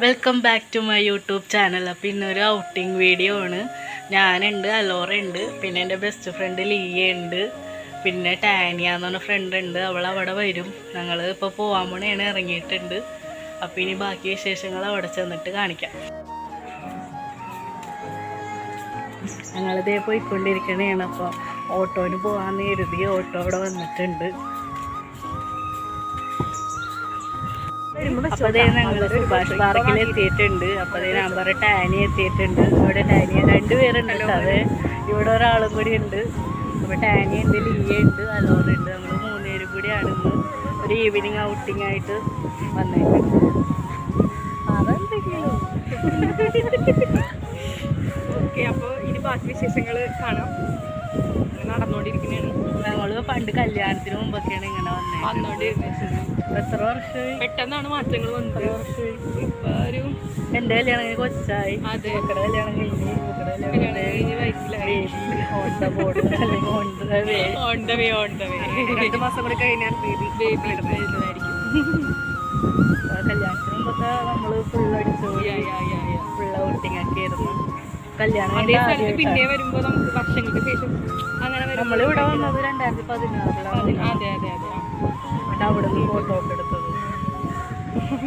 Welcome back to my YouTube channel. അപ്പോൾ ഇന്നൊരു outing video ആണ്. ഞാനുണ്ട്, അലോറ ഉണ്ട്, പിന്നെ എൻ്റെ ബെസ്റ്റ് ഫ്രണ്ട് ലീയ ഉണ്ട്, പിന്നെ ടാനിയ എന്ന് പറഞ്ഞ ഫ്രണ്ട് ഉണ്ട്. അവൾ അവിടെ വരും. ഞങ്ങൾ ഇപ്പോൾ പോകാൻ പോണേണ്, ഇറങ്ങിയിട്ടുണ്ട്. അപ്പോൾ ഇനി ബാക്കി വിശേഷങ്ങൾ അവിടെ ചെന്നിട്ട് കാണിക്കാം. ഞങ്ങളിതേ പോയിക്കൊണ്ടിരിക്കണേണ്. അപ്പോൾ ഓട്ടോന് പോകാമെന്ന് കരുതി ഓട്ടോ അവിടെ വന്നിട്ടുണ്ട്. അപ്പോൾ അതേ ഞങ്ങൾ സുഭാഷ് പാർക്കിൽ എത്തിയിട്ടുണ്ട്. അപ്പോൾ അതേ നമ്പർ ടാനി എത്തിയിട്ടുണ്ട്. ഇവിടെ ടാനിയ 2 പേരുണ്ട്. അത് ഇവിടെ ഒരാളും കൂടി ഉണ്ട്. അപ്പോൾ ടാനി ഉണ്ട്, ലീയ ഉണ്ട്, അലോറ ഉണ്ട്. നമ്മൾ 3 പേരും കൂടിയാണ് ഇന്ന് ഒരു ഈവനിങ് ഔട്ടിംഗ് ആയിട്ട് വന്നേക്കുന്നത്. അതെന്തെങ്കിലും ഓക്കെ. അപ്പോൾ ഇനി ബാക്കി വിശേഷങ്ങൾ കാണാം. നടന്നുകൊണ്ടിരിക്കുന്നതാണ്. ഞങ്ങൾ പണ്ട് കല്യാണത്തിന് മുമ്പൊക്കെയാണ് ഇങ്ങനെ വന്നോണ്ടിരുന്നത്. എത്ര വർഷമായി? പെട്ടെന്നാണ് മാറ്റങ്ങൾ വന്നത്. ഇപ്പൊ ഒരു എൻ്റെ കല്യാണം കഴിഞ്ഞ് കൊച്ചായി. അതെ, മക്കളുടെ കല്യാണം കഴിഞ്ഞ് വയസ്സിലായി. 2 മാസം കൂടെ കഴിഞ്ഞാൽ ബേബി വരുന്നതായിരിക്കും. കല്യാണത്തിന് മുമ്പൊക്കെ നമ്മൾ ഫുൾ അടിച്ചു ഫുൾ ഔട്ടിങ് ഒക്കെ ആയിരുന്നു. കല്യാണം പിന്നെ വരുമ്പോ നമുക്ക് വർഷങ്ങൾക്ക് ശേഷം അങ്ങനെ നമ്മളിവിടെ വന്നത് 2016. അതെ അതെ അതെ. അവിടെ നിന്ന് ഫോട്ടോ ഒക്കെ എടുത്തത്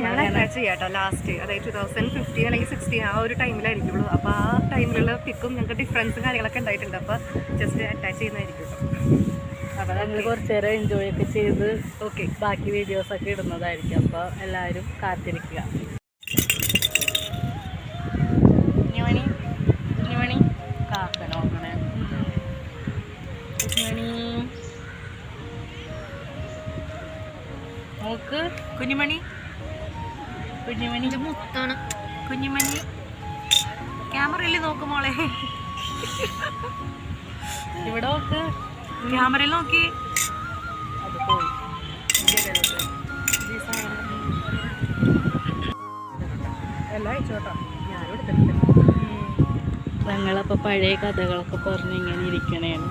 ഞാൻ അറ്റാച്ച് ചെയ്യാട്ടോ ലാസ്റ്റ്, അതായത് 2015 അല്ലെങ്കിൽ 16 ആ ഒരു ടൈമിലായിരിക്കുള്ളൂ. അപ്പോൾ ആ ടൈമിലുള്ള പിക്കും ഞങ്ങൾക്ക് ഡിഫറൻസും കാര്യങ്ങളൊക്കെ ഉണ്ടായിട്ടുണ്ട്. അപ്പോൾ ജസ്റ്റ് അറ്റാച്ച് ചെയ്യുന്നതായിരിക്കും കേട്ടോ. അപ്പോൾ ഞങ്ങൾ കുറച്ച് നേരം എൻജോയ് ഒക്കെ ചെയ്ത് ഓക്കെ ബാക്കി വീഡിയോസൊക്കെ ഇടുന്നതായിരിക്കും. അപ്പോൾ എല്ലാവരും കാത്തിരിക്കുക. കാക്ക നോക്കണേ. നോക്ക് കുഞ്ഞുമണി, കുഞ്ഞുമണിൻ്റെ മുത്താണ് കുഞ്ഞുമണി. ക്യാമറയിൽ നോക്ക് മോളെ, ഇവിടെ നോക്ക്, ക്യാമറയിൽ നോക്കി. അത് പോയി. എല്ലാം അയച്ചോട്ടോ, ഞാനും എടുത്തിട്ടുണ്ട്. ഞങ്ങളപ്പോൾ പഴയ കഥകളൊക്കെ പറഞ്ഞ് ഇങ്ങനെ ഇരിക്കണേണ്.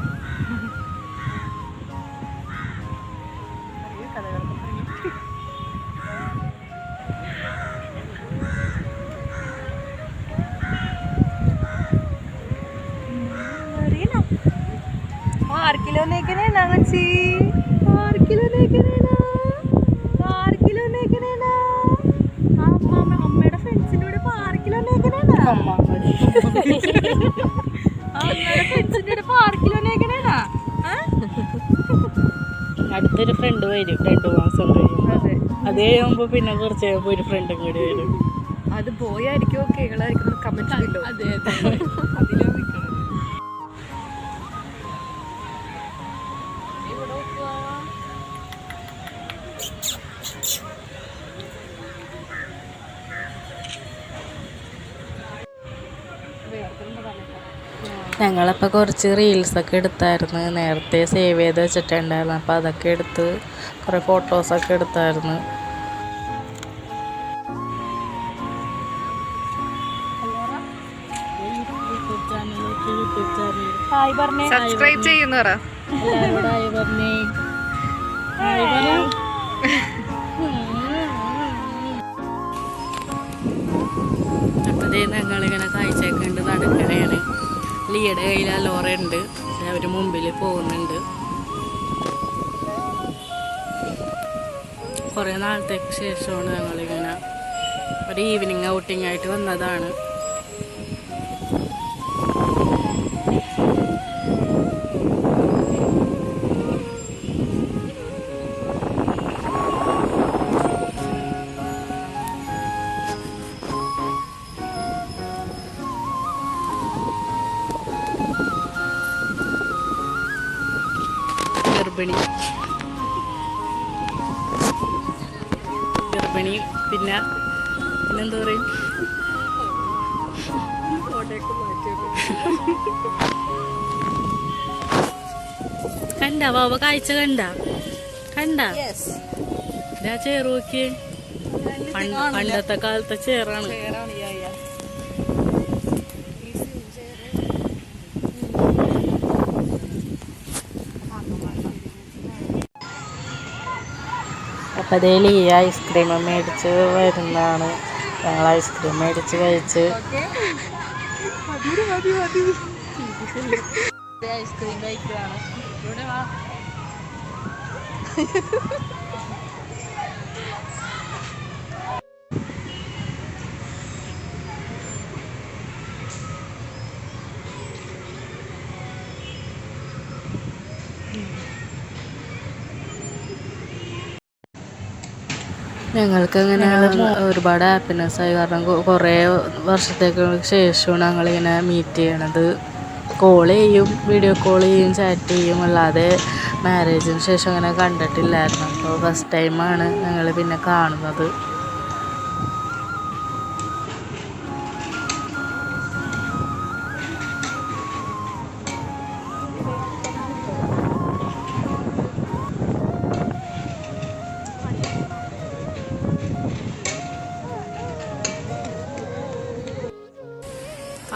അമ്മയുടെ ഫ്രണ്ട്സിൻ്റെ കൂടെ പാർക്കിലൊന്നേക്കണേനാ. അടുത്തൊരു ഫ്രണ്ട് വരും 2 മാസം കഴിയും. അത് കഴിയുമ്പോൾ പിന്നെ കുറച്ച് കഴിയുമ്പോൾ ഒരു ഫ്രണ്ടും കൂടി വരും. അത് പോയായിരിക്കും കേളായിരിക്കും കമന്റ് ചെയ്യല്ലോ. അതെ അതെ, അതിലോ നിൽക്കണം. ഞങ്ങളപ്പോൾ കുറച്ച് റീൽസൊക്കെ എടുത്തായിരുന്നു. നേരത്തെ സേവ് ചെയ്ത് വെച്ചിട്ടുണ്ടായിരുന്നു. അപ്പോൾ അതൊക്കെ എടുത്ത് കുറേ ഫോട്ടോസൊക്കെ എടുത്തായിരുന്നു. സബ്സ്ക്രൈബ് ചെയ്യുന്നവർ അപ്പോഴേ ഞങ്ങളിങ്ങനെ കാഴ്ചയൊക്കെ ഉണ്ട് നടക്കണേണ്. ലീയുടെ കയ്യിൽ അലോറ ഉണ്ട്, അവർ മുമ്പിൽ പോകുന്നുണ്ട്. കുറേ നാളത്തേക്ക് ശേഷമാണ് ഞങ്ങളിങ്ങനെ ഒരു ഈവനിങ് ഔട്ടിംഗ് ആയിട്ട് വന്നതാണ്. ഗർഭിണി പിന്നെന്താ പറയും, കണ്ട വാവ കാഴ്ച കണ്ട ചേറ് നോക്കിയേ. പണ്ടത്തെ കാലത്തെ ചേറാണ്. അപ്പോൾ അതിൽ ഈ ഐസ്ക്രീം മേടിച്ച് വരുന്നതാണ്. ഞങ്ങൾ ഐസ്ക്രീം മേടിച്ച് കഴിച്ച് ഐസ്ക്രീം കഴിക്കുകയാണ്. ഇവിടെ വാ. ഞങ്ങൾക്കങ്ങനെ ഒരുപാട് ഹാപ്പിനെസ് ആയി. കാരണം കുറേ വർഷത്തേക്ക് ശേഷമാണ് ഞങ്ങളിങ്ങനെ മീറ്റ് ചെയ്യണത്. കോൾ ചെയ്യും, വീഡിയോ കോൾ ചെയ്യും, ചാറ്റ് ചെയ്യും. അല്ലാതെ മാരേജിന് ശേഷം അങ്ങനെ കണ്ടിട്ടില്ലായിരുന്നു. അപ്പോൾ ഫസ്റ്റ് ടൈമാണ് ഞങ്ങൾ പിന്നെ കാണുന്നത്.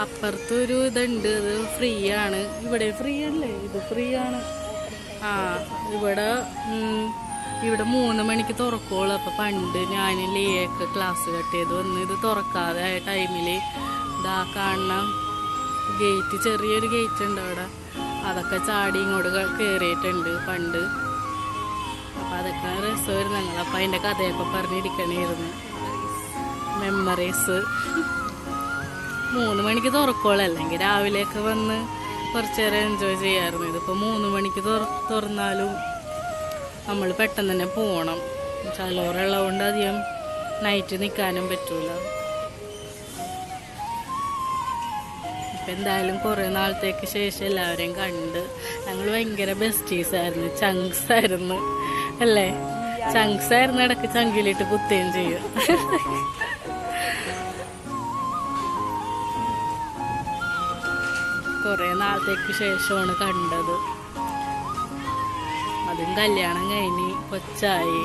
അപ്പുറത്തൊരു ഇതുണ്ട്, ഇത് ഫ്രീ ആണ്. ഇവിടെ ഫ്രീ അല്ലേ? ഇത് ഫ്രീ ആണ്. ആ ഇവിടെ 3 മണിക്ക് തുറക്കുള്ളൂ. അപ്പോൾ പണ്ട് ഞാൻ ലിയൊക്കെ ക്ലാസ് കട്ട് ചെയ്ത് വന്ന് ഇത് തുറക്കാതെ ആയ ടൈമിൽ ഇതാ കാണുന്ന ഗേറ്റ്, ചെറിയൊരു ഗേറ്റ് ഉണ്ട് അവിടെ, അതൊക്കെ ചാടി ഇങ്ങോട്ട് കയറിയിട്ടുണ്ട് പണ്ട്. അപ്പം അതൊക്കെ രസമായിരുന്നു. ഞങ്ങൾ അപ്പം അതിൻ്റെ കഥയൊക്കെ പറഞ്ഞിരിക്കണമായിരുന്നു. മെമ്മറീസ്. 3 മണിക്ക് തുറക്കോളൂ, അല്ലെങ്കിൽ രാവിലെയൊക്കെ വന്ന് കുറച്ച് നേരം എൻജോയ് ചെയ്യാമായിരുന്നു. ഇതിപ്പോൾ 3 മണിക്ക് തുറന്നാലും നമ്മൾ പെട്ടെന്ന് തന്നെ പോകണം. ചലോറുള്ളതുകൊണ്ട് അധികം നൈറ്റ് നിൽക്കാനും പറ്റൂല. ഇപ്പം എന്തായാലും കുറേ നാളത്തേക്ക് ശേഷം എല്ലാവരെയും കണ്ട്. ഞങ്ങൾ ഭയങ്കര ബെസ്റ്റീസ് ആയിരുന്നു, ചങ്ക്സ് ആയിരുന്നു അല്ലേ? ചങ്ക്സ് ആയിരുന്നു. ഇടയ്ക്ക് ചങ്കിലിട്ട് കുത്തുകയും ചെയ്യും. കുറേ നാളത്തേക്ക് ശേഷമാണ് കണ്ടത്. അതും കല്യാണം കഴിഞ്ഞ് കൊച്ചായി,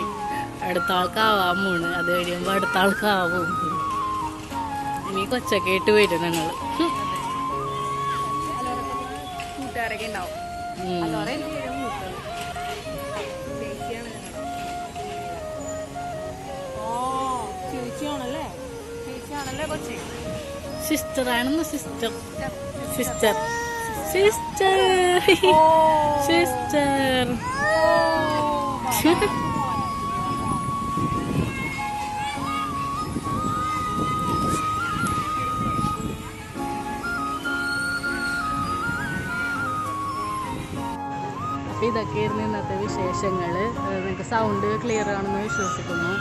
അടുത്ത ആൾക്കാവാൻ പോണ്. അത് കഴിയുമ്പോൾ അടുത്ത ആൾക്കാവും. ഇനി കൊച്ചൊക്കെ ആയിട്ട് വരും ഞങ്ങൾ. കൂട്ടുകാരൊക്കെ ഉണ്ടാവും. ചേച്ചിയാണല്ലേ കൊച്ചി? സിസ്റ്ററാണെന്ന്. Sister sister sister sister. അപ്പോൾ ഇതൊക്കെയായിരുന്നു ഇന്നത്തെ വിശേഷങ്ങൾ. നിങ്ങൾക്ക് സൗണ്ട് ക്ലിയർ ആണെന്ന് വിശ്വസിക്കുന്നു.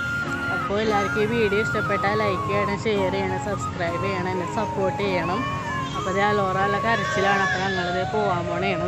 അപ്പോൾ എല്ലാവർക്കും ഈ വീഡിയോ ഇഷ്ടപ്പെട്ടാൽ ലൈക്ക് ചെയ്യണം, ഷെയർ ചെയ്യണം, സബ്സ്ക്രൈബ് ചെയ്യണം, എന്നെ സപ്പോർട്ട് ചെയ്യണം. അപ്പോൾ ഇത് അലോറ നല്ല കരച്ചിലാണ്. അപ്പോൾ ഞങ്ങളിത് പോകാൻ പോണേണ്.